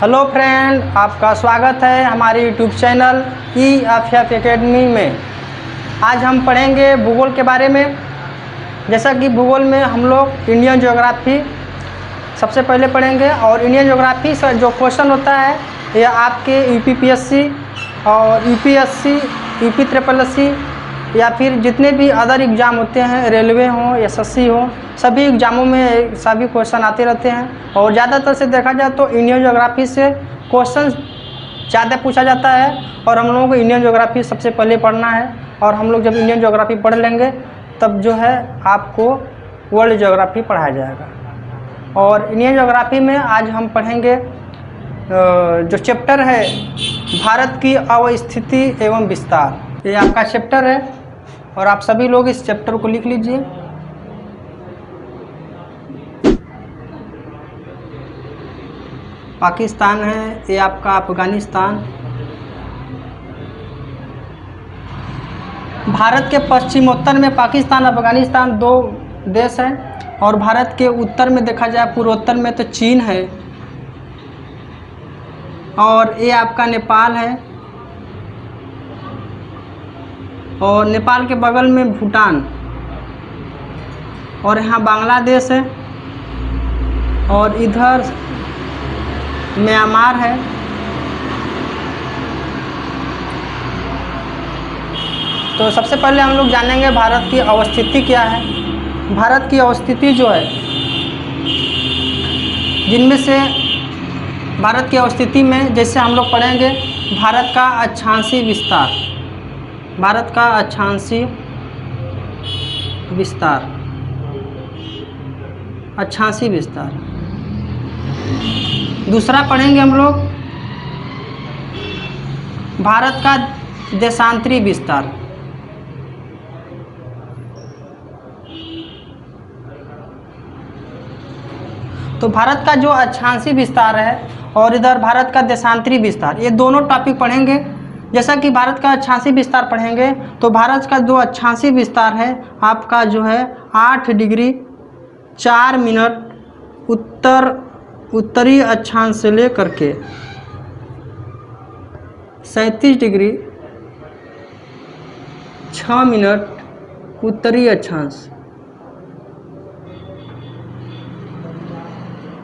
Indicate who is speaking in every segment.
Speaker 1: Hello friend, आपका स्वागत है हमारे यूट्यूब चैनल EFF एकेडमी में। आज हम पढ़ेंगे भूगोल के बारे में। जैसा कि भूगोल में हम लोग इंडियन ज्योग्राफी सबसे पहले पढ़ेंगे, और इंडियन ज्योग्राफी से जो क्वेश्चन होता है ये आपके UPPSC और UPSC, UPSSC या फिर जितने भी अदर एग्ज़ाम होते हैं, रेलवे हो, SSC हो, सभी एग्ज़ामों में सभी क्वेश्चन आते रहते हैं। और ज़्यादातर से देखा जाए तो इंडियन ज्योग्राफी से क्वेश्चन ज़्यादा पूछा जाता है, और हम लोगों को इंडियन ज्योग्राफी सबसे पहले पढ़ना है। और हम लोग जब इंडियन ज्योग्राफी पढ़ लेंगे तब जो है आपको वर्ल्ड ज्योग्राफी पढ़ाया जाएगा। और इंडियन ज्योग्राफी में आज हम पढ़ेंगे जो चैप्टर है भारत की अवस्थिति एवं विस्तार, ये आपका चैप्टर है। और आप सभी लोग इस चैप्टर को लिख लीजिए। पाकिस्तान है, ये आपका अफगानिस्तान। भारत के पश्चिमोत्तर में पाकिस्तान अफगानिस्तान दो देश हैं, और भारत के उत्तर में देखा जाए पूर्वोत्तर में तो चीन है, और ये आपका नेपाल है, और नेपाल के बगल में भूटान, और यहाँ बांग्लादेश है, और इधर म्यांमार है। तो सबसे पहले हम लोग जानेंगे भारत की अवस्थिति क्या है। भारत की अवस्थिति जो है, जिनमें से भारत की अवस्थिति में जैसे हम लोग पढ़ेंगे भारत का अक्षांशीय विस्तार, भारत का अक्षांशीय विस्तार, अक्षांशीय विस्तार। दूसरा पढ़ेंगे हम लोग भारत का देशांतरी विस्तार, तो भारत का जो अक्षांशीय विस्तार है और इधर भारत का देशांतरी विस्तार, ये दोनों टॉपिक पढ़ेंगे। जैसा कि भारत का अक्षांशीय विस्तार पढ़ेंगे तो भारत का जो अक्षांशीय विस्तार है आपका जो है 8 डिग्री 4 मिनट उत्तरी अक्षांश से लेकर के 37 डिग्री 6 मिनट उत्तरी अक्षांश,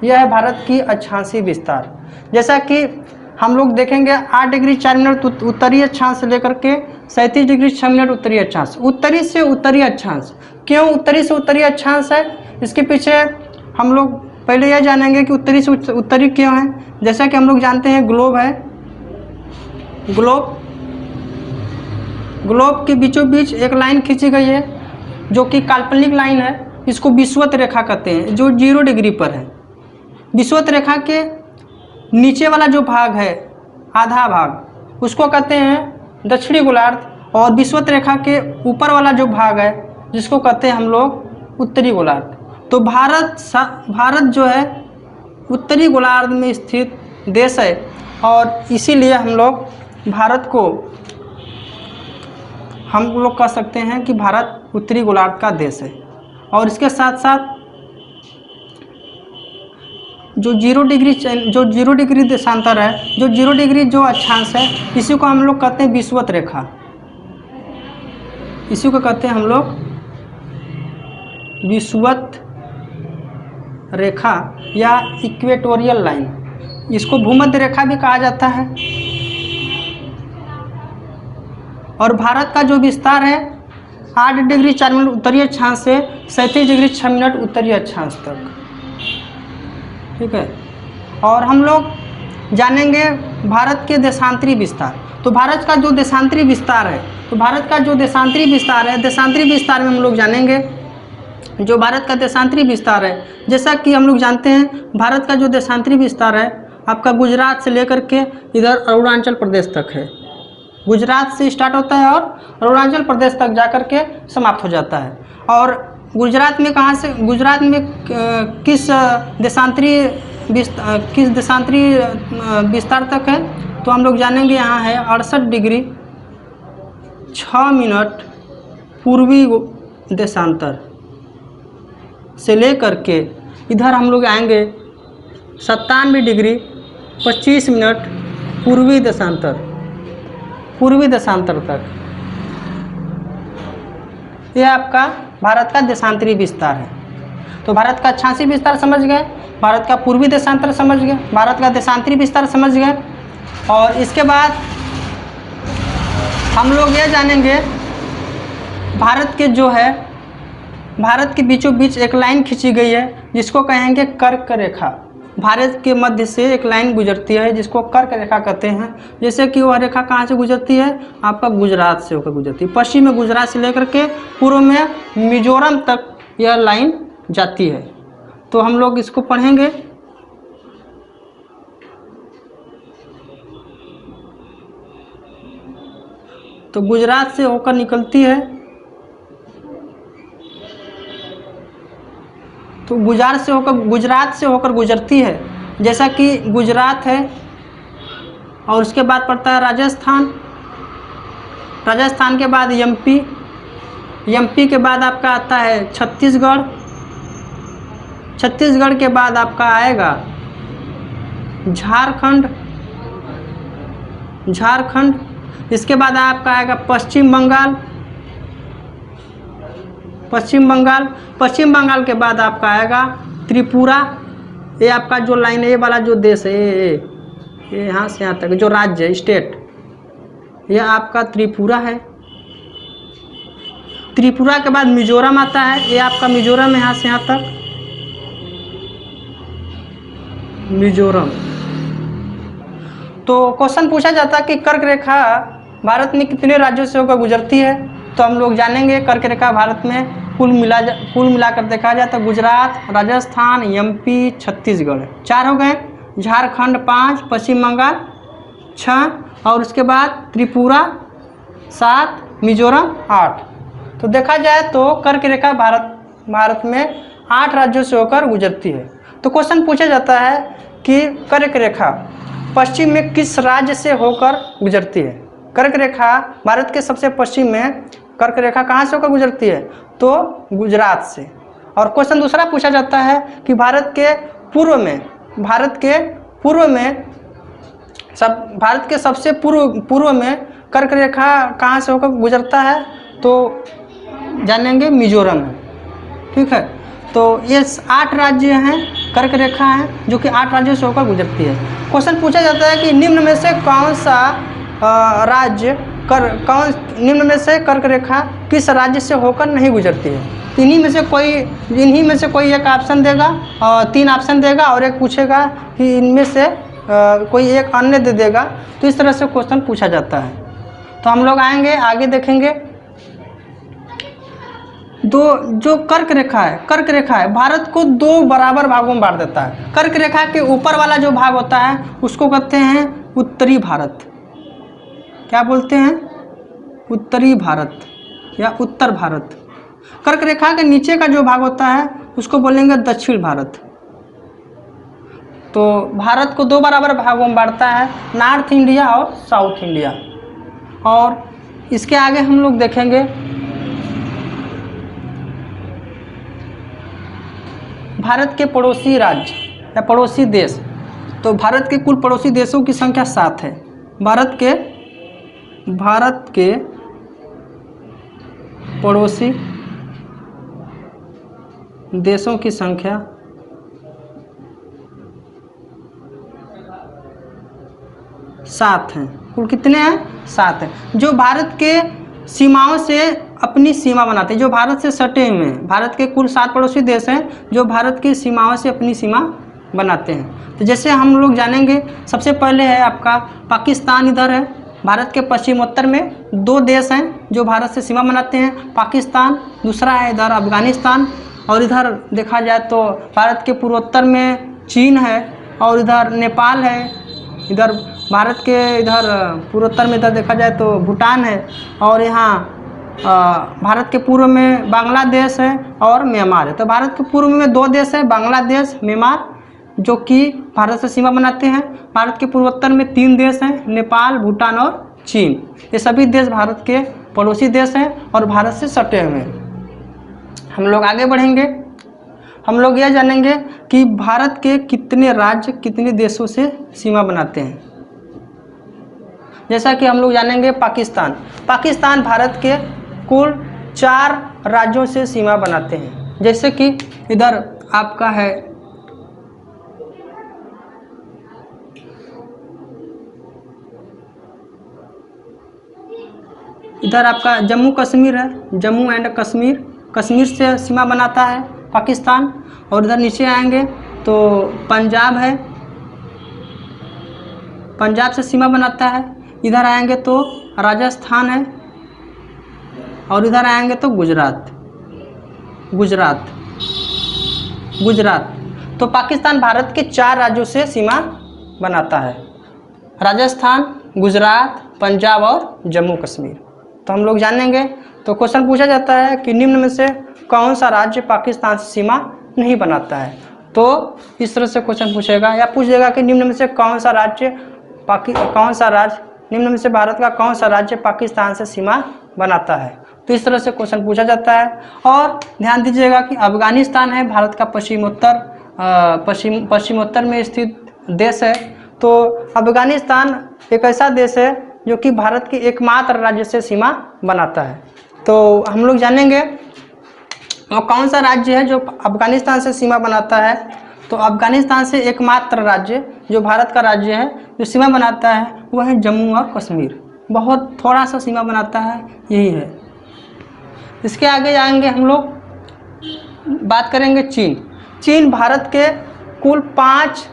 Speaker 1: यह है भारत की अक्षांशीय विस्तार। जैसा कि हम लोग देखेंगे 8 डिग्री 4 मिनट उत्तरी अक्षांश से लेकर के 37 डिग्री 6 मिनट उत्तरी अक्षांश। उत्तरी से उत्तरी अक्षांश, क्यों उत्तरी से उत्तरी अक्षांश है, इसके पीछे हम लोग पहले यह जानेंगे कि उत्तरी से उत्तरी क्यों है। जैसा कि हम लोग जानते हैं ग्लोब है, ग्लोब के बीचों बीच एक लाइन खींची गई है जो कि काल्पनिक लाइन है, इसको विषुवत रेखा कहते हैं, जो 0 डिग्री पर है। विषुवत रेखा के नीचे वाला जो भाग है, आधा भाग, उसको कहते हैं दक्षिणी गोलार्ध, और विषुवत रेखा के ऊपर वाला जो भाग है जिसको कहते हैं हम लोग उत्तरी गोलार्ध। तो भारत जो है उत्तरी गोलार्ध में स्थित देश है, और इसीलिए हम लोग भारत को हम लोग कह सकते हैं कि भारत उत्तरी गोलार्ध का देश है। और इसके साथ साथ जो 0 डिग्री देशांतर है, जो 0 डिग्री जो अक्षांश है, इसी को हम लोग कहते हैं विषुवत रेखा, इसी को कहते हैं हम लोग विषुवत रेखा या इक्वेटोरियल लाइन, इसको भूमध्य रेखा भी कहा जाता है। और भारत का जो विस्तार है 8 डिग्री 4 मिनट उत्तरी अक्षांश से 37 डिग्री 6 मिनट उत्तरी अक्षांश तक, ठीक है। और हम लोग जानेंगे भारत के देशांतरी विस्तार। तो भारत का जो देशांतरी विस्तार है, तो भारत का जो देशांतरी विस्तार है, देशांतरी विस्तार में हम लोग जानेंगे जो भारत का देशांतरी विस्तार है। जैसा कि हम लोग जानते हैं भारत का जो देशांतरी विस्तार है आपका गुजरात से लेकर के इधर अरुणाचल प्रदेश तक है। गुजरात से स्टार्ट होता है और अरुणाचल प्रदेश तक जाकर के समाप्त हो जाता है। और गुजरात में कहाँ से, गुजरात में किस देशांतरी विस्तार तक है, तो हम लोग जानेंगे यहाँ है 68 डिग्री 6 मिनट पूर्वी देशांतर से लेकर के इधर हम लोग आएंगे 97 डिग्री 25 मिनट पूर्वी देशांतर तक। यह आपका भारत का देशांतरी विस्तार है। तो भारत का अक्षांशी विस्तार समझ गए, भारत का पूर्वी देशांतर समझ गए, भारत का देशांतरी विस्तार समझ गए। और इसके बाद हम लोग ये जानेंगे भारत के जो है, भारत के बीचों बीच एक लाइन खींची गई है जिसको कहेंगे कर्क रेखा। भारत के मध्य से एक लाइन गुजरती है जिसको कर्क रेखा कहते हैं। जैसे कि वह रेखा कहाँ से गुजरती है, आपका गुजरात से होकर गुजरती है। पश्चिम में गुजरात से लेकर के पूर्व में मिजोरम तक यह लाइन जाती है। तो हम लोग इसको पढ़ेंगे। तो गुजरात से होकर निकलती है, तो गुजरात से होकर गुजरती है। जैसा कि गुजरात है और उसके बाद पड़ता है राजस्थान, राजस्थान के बाद एमपी, एमपी के बाद आपका आता है छत्तीसगढ़, छत्तीसगढ़ के बाद आपका आएगा झारखंड, झारखंड। इसके बाद आपका आएगा पश्चिम बंगाल, पश्चिम बंगाल। पश्चिम बंगाल के बाद आपका आएगा त्रिपुरा। ये आपका जो लाइन है, ये वाला जो देश है, ये यहाँ से यहाँ तक जो राज्य है, स्टेट, ये आपका त्रिपुरा है। त्रिपुरा के बाद मिजोरम आता है, ये आपका मिजोरम है यहाँ से यहाँ तक, मिजोरम। तो क्वेश्चन पूछा जाता है कि कर्क रेखा भारत में कितने राज्यों से होकर गुजरती है। तो हम लोग जानेंगे कर्क रेखा भारत में कुल मिलाकर देखा जाए तो गुजरात, राजस्थान, एमपी, छत्तीसगढ़ 4 हो गए, झारखंड 5, पश्चिम बंगाल 6 और उसके बाद त्रिपुरा 7, मिजोरम 8। तो देखा जाए तो कर्क रेखा भारत में 8 राज्यों से होकर गुजरती है। तो क्वेश्चन पूछा जाता है कि कर्क रेखा पश्चिम में किस राज्य से होकर गुजरती है। कर्क रेखा भारत के सबसे पश्चिम में कर्क रेखा कहाँ से होकर गुजरती है, तो गुजरात से। और क्वेश्चन दूसरा पूछा जाता है कि भारत के सबसे पूर्व में कर्क रेखा कहाँ से होकर गुजरता है, तो जानेंगे मिजोरम है। ठीक है, तो ये 8 राज्य हैं, कर्क रेखा है जो कि 8 राज्यों से होकर गुजरती है। क्वेश्चन पूछा जाता है कि निम्न में से कौन सा निम्न में से कर्क रेखा किस राज्य से होकर नहीं गुजरती है। इन्हीं में से कोई एक ऑप्शन देगा, 3 ऑप्शन देगा और एक पूछेगा कि इनमें से कोई एक अन्य दे देगा। तो इस तरह से क्वेश्चन पूछा जाता है। तो हम लोग आएंगे आगे देखेंगे। जो कर्क रेखा है भारत को 2 बराबर भागों में बांट देता है। कर्क रेखा के ऊपर वाला जो भाग होता है उसको कहते हैं उत्तरी भारत। क्या बोलते हैं, उत्तरी भारत या उत्तर भारत। कर्क रेखा के नीचे का जो भाग होता है उसको बोलेंगे दक्षिण भारत। तो भारत को 2 बराबर भागों में बांटता है, नॉर्थ इंडिया और साउथ इंडिया। और इसके आगे हम लोग देखेंगे भारत के पड़ोसी राज्य या पड़ोसी देश। तो भारत के कुल पड़ोसी देशों की संख्या 7 है। भारत के पड़ोसी देशों की संख्या 7 हैं। कुल कितने हैं, 7 हैं। जो भारत के सीमाओं से अपनी सीमा बनाते हैं, जो भारत से सटे हुए हैं। भारत के कुल 7 पड़ोसी देश हैं जो भारत की सीमाओं से अपनी सीमा बनाते हैं। तो जैसे हम लोग जानेंगे, सबसे पहले है आपका पाकिस्तान। इधर है भारत के पश्चिमोत्तर में 2 देश हैं जो भारत से सीमा बनाते हैं, पाकिस्तान। दूसरा है इधर अफगानिस्तान। और इधर देखा जाए तो भारत के पूर्वोत्तर में चीन है और इधर नेपाल है। इधर भारत के इधर पूर्वोत्तर में इधर देखा जाए तो भूटान है। और यहाँ भारत के पूर्व में बांग्लादेश है और म्यांमार है। तो भारत के पूर्व में 2 देश है, बांग्लादेश, म्यांमार, जो कि भारत से सीमा बनाते हैं। भारत के पूर्वोत्तर में 3 देश हैं, नेपाल, भूटान और चीन। ये सभी देश भारत के पड़ोसी देश हैं और भारत से सटे हुए हैं। हम लोग आगे बढ़ेंगे। हम लोग यह जानेंगे कि भारत के कितने राज्य कितने देशों से सीमा बनाते हैं। जैसा कि हम लोग जानेंगे पाकिस्तान भारत के कुल 4 राज्यों से सीमा बनाते हैं। जैसे कि इधर आपका है इधर आपका जम्मू कश्मीर है, जम्मू एंड कश्मीर से सीमा बनाता है पाकिस्तान। और इधर नीचे आएंगे तो पंजाब है, पंजाब से सीमा बनाता है। इधर आएंगे तो राजस्थान है और इधर आएंगे तो गुजरात। तो पाकिस्तान भारत के 4 राज्यों से सीमा बनाता है, राजस्थान, गुजरात, पंजाब और जम्मू कश्मीर। तो हम लोग जानेंगे। तो क्वेश्चन पूछा जाता है कि निम्न में से कौन सा राज्य पाकिस्तान से सीमा नहीं बनाता है। तो इस तरह से क्वेश्चन पूछेगा या पूछ देगा कि निम्न में से निम्न में से भारत का कौन सा राज्य पाकिस्तान से सीमा बनाता है। तो इस तरह से क्वेश्चन पूछा जाता है। और ध्यान दीजिएगा कि अफगानिस्तान है भारत का पश्चिमोत्तर में स्थित देश है। तो अफगानिस्तान एक ऐसा देश है जो कि भारत के एकमात्र राज्य से सीमा बनाता है। तो हम लोग जानेंगे और कौन सा राज्य है जो अफगानिस्तान से सीमा बनाता है। तो अफगानिस्तान से एकमात्र राज्य जो भारत का राज्य है जो सीमा बनाता है वह है जम्मू और कश्मीर। बहुत थोड़ा सा सीमा बनाता है, यही है। इसके आगे जाएंगे हम लोग, बात करेंगे चीन भारत के कुल 5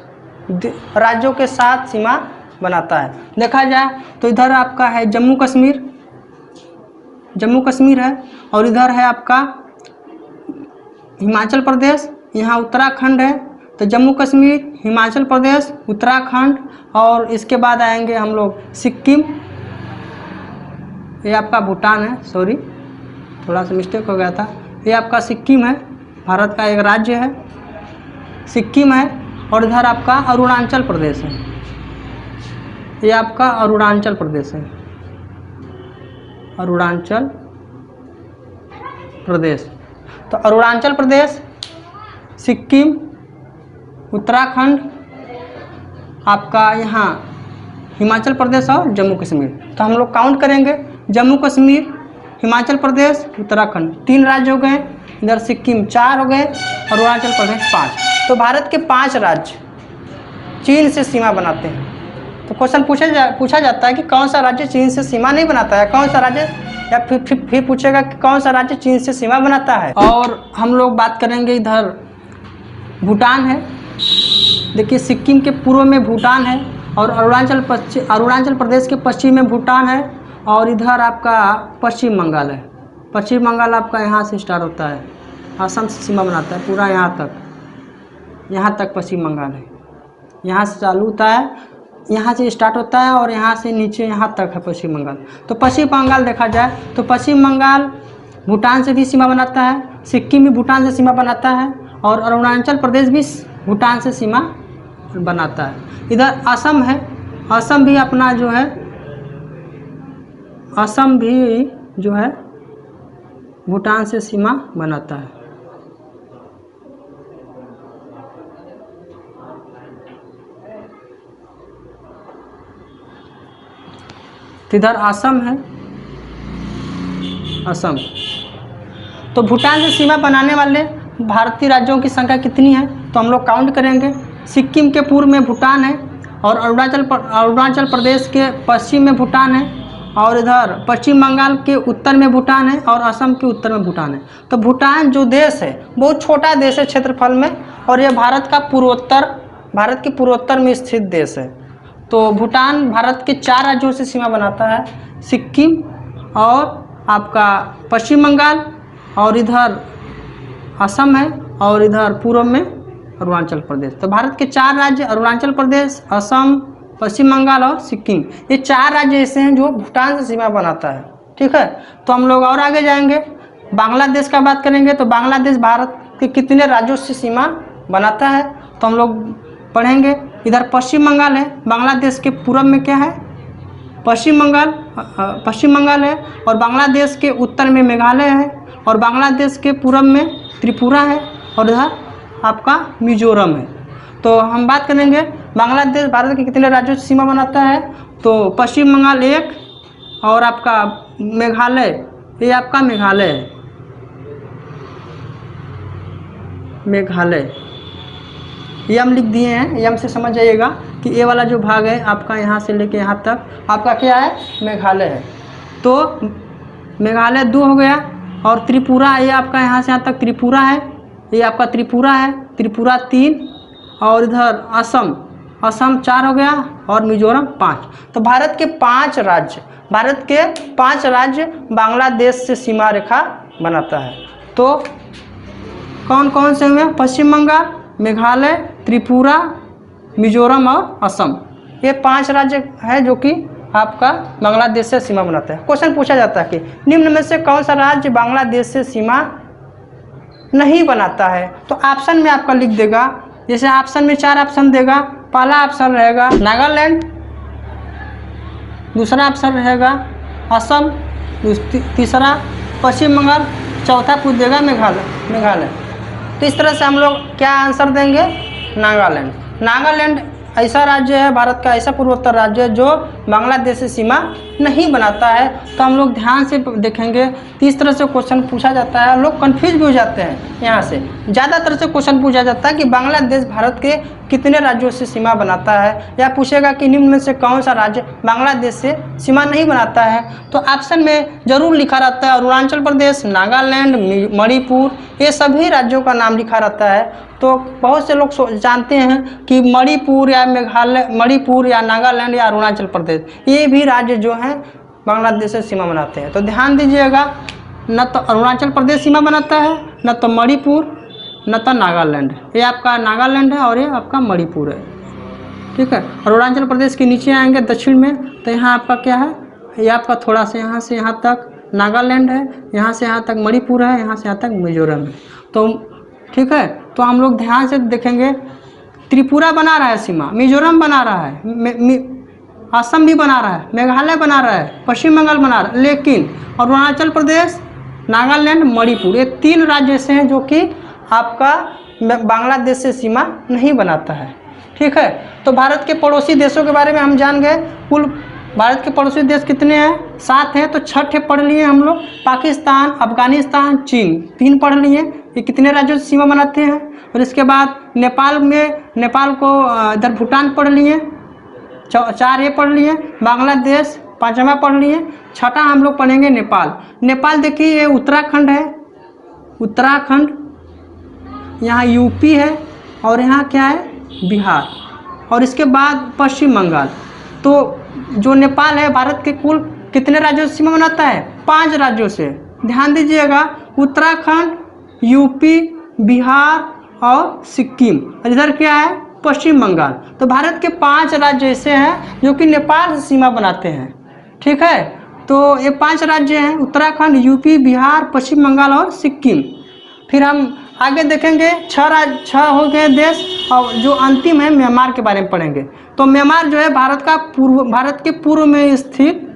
Speaker 1: राज्यों के साथ सीमा बनाता है। देखा जाए तो इधर आपका है जम्मू कश्मीर है और इधर है आपका हिमाचल प्रदेश, यहाँ उत्तराखंड है। तो जम्मू कश्मीर, हिमाचल प्रदेश, उत्तराखंड और इसके बाद आएंगे हम लोग सिक्किम। ये आपका भूटान है, सॉरी थोड़ा सा मिस्टेक हो गया था। ये आपका सिक्किम है, भारत का एक राज्य है, सिक्किम है। और इधर आपका अरुणाचल प्रदेश है, ये आपका अरुणाचल प्रदेश है, अरुणाचल प्रदेश। तो अरुणाचल प्रदेश, सिक्किम, उत्तराखंड, आपका यहाँ हिमाचल प्रदेश और जम्मू कश्मीर। तो हम लोग काउंट करेंगे, जम्मू कश्मीर, हिमाचल प्रदेश, उत्तराखंड 3 राज्य हो गए, इधर सिक्किम 4 हो गए, अरुणाचल प्रदेश 5। तो भारत के 5 राज्य चीन से सीमा बनाते हैं। तो क्वेश्चन पूछा जाता है कि कौन सा राज्य चीन से सीमा नहीं बनाता है, कौन सा राज्य, या फिर पूछेगा कि कौन सा राज्य चीन से सीमा बनाता है। और हम लोग बात करेंगे, इधर भूटान है। देखिए सिक्किम के पूर्व में भूटान है और अरुणाचल प्रदेश के पश्चिम में भूटान है और इधर आपका पश्चिम बंगाल है। पश्चिम बंगाल आपका यहाँ से स्टार्ट होता है, असम से सीमा बनाता है पूरा यहाँ तक पश्चिम बंगाल है। यहाँ से चालू होता है, यहाँ से स्टार्ट होता है और यहाँ से नीचे यहाँ तक है पश्चिम बंगाल। तो पश्चिम बंगाल देखा जाए तो पश्चिम बंगाल भूटान से भी सीमा बनाता है, सिक्किम भी भूटान से सीमा बनाता है और अरुणाचल प्रदेश भी भूटान से सीमा बनाता है। इधर असम है, असम भी अपना जो है, असम भी जो है भूटान से सीमा बनाता है। इधर असम है, असम। तो भूटान से सीमा बनाने वाले भारतीय राज्यों की संख्या कितनी है, तो हम लोग काउंट करेंगे। सिक्किम के पूर्व में भूटान है और अरुणाचल प्रदेश के पश्चिम में भूटान है और इधर पश्चिम बंगाल के उत्तर में भूटान है और असम के उत्तर में भूटान है। तो भूटान जो देश है बहुत छोटा देश है क्षेत्रफल में और यह भारत के पूर्वोत्तर में स्थित देश है। तो भूटान भारत के 4 राज्यों से सीमा बनाता है, सिक्किम और आपका पश्चिम बंगाल और इधर असम है और इधर पूर्व में अरुणाचल प्रदेश। तो भारत के 4 राज्य अरुणाचल प्रदेश, असम, पश्चिम बंगाल और सिक्किम, ये 4 राज्य ऐसे हैं जो भूटान से सीमा बनाता है। ठीक है, तो हम लोग और आगे जाएंगे, बांग्लादेश का बात करेंगे। तो बांग्लादेश भारत के कितने राज्यों से सीमा बनाता है, तो हम लोग पढ़ेंगे। इधर पश्चिम बंगाल है, बांग्लादेश के पूर्व में क्या है, पश्चिम बंगाल है और बांग्लादेश के उत्तर में मेघालय है और बांग्लादेश के पूर्व में त्रिपुरा है और इधर आपका मिजोरम है। तो हम बात करेंगे बांग्लादेश भारत के कितने राज्यों से सीमा बनाता है। तो पश्चिम बंगाल एक, और आपका मेघालय, ये आपका मेघालय है, मेघालय ये हम लिख दिए हैं। ये हमसे समझ जाइएगा कि ये वाला जो भाग है आपका यहाँ से लेके यहाँ तक आपका क्या है, मेघालय है। तो मेघालय 2 हो गया, और त्रिपुरा ये आपका यहाँ से यहाँ तक त्रिपुरा है, ये आपका त्रिपुरा है, त्रिपुरा 3, और इधर असम, असम 4 हो गया, और मिजोरम 5। तो भारत के 5 राज्य बांग्लादेश से सीमा रेखा बनाता है। तो कौन कौन से हुए, पश्चिम बंगाल, मेघालय, त्रिपुरा, मिजोरम और असम, ये 5 राज्य है जो कि आपका बांग्लादेश से सीमा बनाता है। क्वेश्चन पूछा जाता है कि निम्न में से कौन सा राज्य बांग्लादेश से सीमा नहीं बनाता है। तो ऑप्शन में आपका लिख देगा, जैसे ऑप्शन में 4 ऑप्शन देगा। पहला ऑप्शन रहेगा नागालैंड, दूसरा ऑप्शन रहेगा असम, तीसरा पश्चिम बंगाल, चौथा पूछ देगा मेघालय। तो इस तरह से हम लोग क्या आंसर देंगे, नागालैंड। नागालैंड ऐसा राज्य है, भारत का ऐसा पूर्वोत्तर राज्य है जो बांग्लादेश से सीमा नहीं बनाता है। तो हम लोग ध्यान से देखेंगे, तो इस तरह से क्वेश्चन पूछा जाता है, लोग कंफ्यूज भी हो जाते हैं। यहाँ से ज़्यादातर से क्वेश्चन पूछा जाता है कि बांग्लादेश भारत के कितने राज्यों से सीमा बनाता है, या पूछेगा कि निम्न में से कौन सा राज्य बांग्लादेश से सीमा नहीं बनाता है। तो ऑप्शन में जरूर लिखा रहता है अरुणाचल प्रदेश, नागालैंड, मणिपुर, ये सभी राज्यों का नाम लिखा रहता है। तो बहुत से लोग जानते हैं कि मणिपुर या मेघालय, मणिपुर या नागालैंड या अरुणाचल प्रदेश, ये भी राज्य जो हैं बांग्लादेश से सीमा बनाते हैं। तो ध्यान दीजिएगा, न तो अरुणाचल प्रदेश सीमा बनाता है, न तो मणिपुर, न तो नागालैंड। ये आपका नागालैंड है और ये आपका मणिपुर है, ठीक है। अरुणाचल प्रदेश के नीचे आएंगे दक्षिण में, तो यहाँ आपका क्या है, ये आपका थोड़ा सा यहाँ से यहाँ तक नागालैंड है, यहाँ से यहाँ तक मणिपुर है, यहाँ से यहाँ तक मिजोरम है। तो ठीक है, तो हम लोग ध्यान से देखेंगे, त्रिपुरा बना रहा है सीमा, मिजोरम बना रहा है, असम भी बना रहा है, मेघालय बना रहा है, पश्चिम बंगाल बना रहा है, लेकिन अरुणाचल प्रदेश, नागालैंड, मणिपुर, ये 3 राज्य ऐसे हैं जो कि आपका बांग्लादेश से सीमा नहीं बनाता है, ठीक है। तो भारत के पड़ोसी देशों के बारे में हम जान गए। कुल भारत के पड़ोसी देश कितने हैं, 7 हैं। तो 6 पढ़ लिए हम लोग, पाकिस्तान, अफगानिस्तान, चीन, 3 पढ़ लिए। ये कितने राज्यों से सीमा बनाते हैं। और इसके बाद नेपाल को इधर भूटान पढ़ लिए, 4 ये पढ़ लिए। बांग्लादेश 5वां पढ़ लिए। 6ठा हम लोग पढ़ेंगे नेपाल। नेपाल देखिए ये उत्तराखंड है, उत्तराखंड, यहाँ यूपी है, और यहाँ क्या है, बिहार, और इसके बाद पश्चिम बंगाल। तो जो नेपाल है भारत के कुल कितने राज्यों से सीमा बनाता है, 5 राज्यों से। ध्यान दीजिएगा, उत्तराखंड, यूपी, बिहार और सिक्किम, और इधर क्या है, पश्चिम बंगाल। तो भारत के 5 राज्य ऐसे हैं जो कि नेपाल से सीमा बनाते हैं, ठीक है। तो ये 5 राज्य हैं, उत्तराखंड, यूपी, बिहार, पश्चिम बंगाल और सिक्किम। फिर हम आगे देखेंगे 6 हो गए देश, और जो अंतिम है म्यांमार के बारे में पढ़ेंगे। तो म्यांमार जो है भारत के पूर्व में स्थित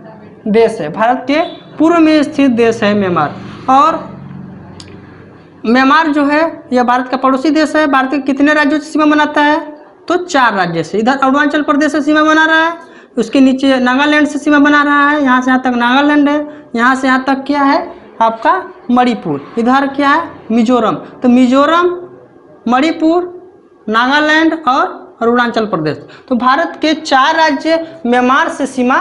Speaker 1: देश है, भारत के पूर्व में स्थित देश है म्यांमार। और म्यांमार जो है यह भारत का पड़ोसी देश है। भारत के कितने राज्यों से सीमा बनाता है, तो 4 राज्य से। इधर अरुणाचल प्रदेश से सीमा बना रहा है, उसके नीचे नागालैंड से सीमा बना रहा है, यहाँ से यहाँ तक नागालैंड है, यहाँ से यहाँ तक क्या है आपका मणिपुर, इधर क्या है मिजोरम। तो मिजोरम, मणिपुर, नागालैंड और अरुणाचल प्रदेश। तो भारत के 4 राज्य म्यांमार से सीमा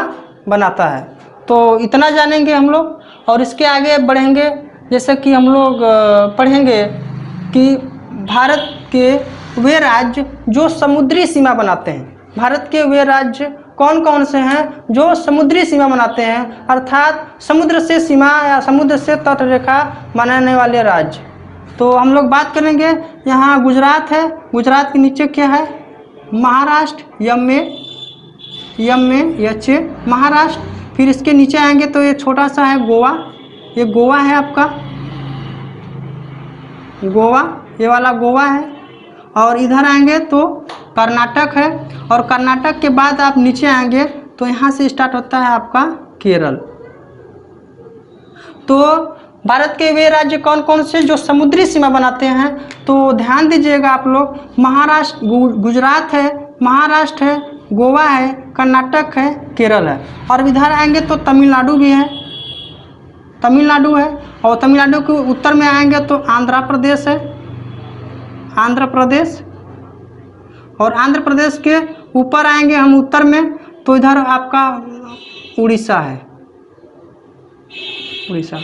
Speaker 1: बनाता है। तो इतना जानेंगे हम लोग, और इसके आगे बढ़ेंगे। जैसे कि हम लोग पढ़ेंगे कि भारत के वे राज्य जो समुद्री सीमा बनाते हैं, भारत के वे राज्य कौन कौन से हैं जो समुद्री सीमा बनाते हैं, अर्थात समुद्र से सीमा या समुद्र से तट रेखा बनाने वाले राज्य। तो हम लोग बात करेंगे, यहाँ गुजरात है, गुजरात के नीचे क्या है, महाराष्ट्र, यम में यचे महाराष्ट्र। फिर इसके नीचे आएंगे तो ये छोटा सा है गोवा, ये गोवा है आपका, गोवा, ये वाला गोवा है। और इधर आएंगे तो कर्नाटक है, और कर्नाटक के बाद आप नीचे आएंगे तो यहाँ से स्टार्ट होता है आपका केरल। तो भारत के वे राज्य कौन कौन से जो समुद्री सीमा बनाते हैं, तो ध्यान दीजिएगा आप लोग, महाराष्ट्र, गुजरात है, महाराष्ट्र है, गोवा है, कर्नाटक है, केरल है। और इधर आएंगे तो तमिलनाडु भी है, तमिलनाडु है। और तमिलनाडु के उत्तर में आएंगे तो आंध्र प्रदेश है, आंध्र प्रदेश। और आंध्र प्रदेश के ऊपर आएंगे हम उत्तर में तो इधर आपका उड़ीसा है, उड़ीसा।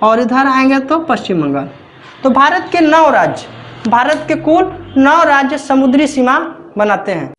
Speaker 1: और इधर आएंगे तो पश्चिम बंगाल। तो भारत के 9 राज्य, भारत के कुल 9 राज्य समुद्री सीमा बनाते हैं।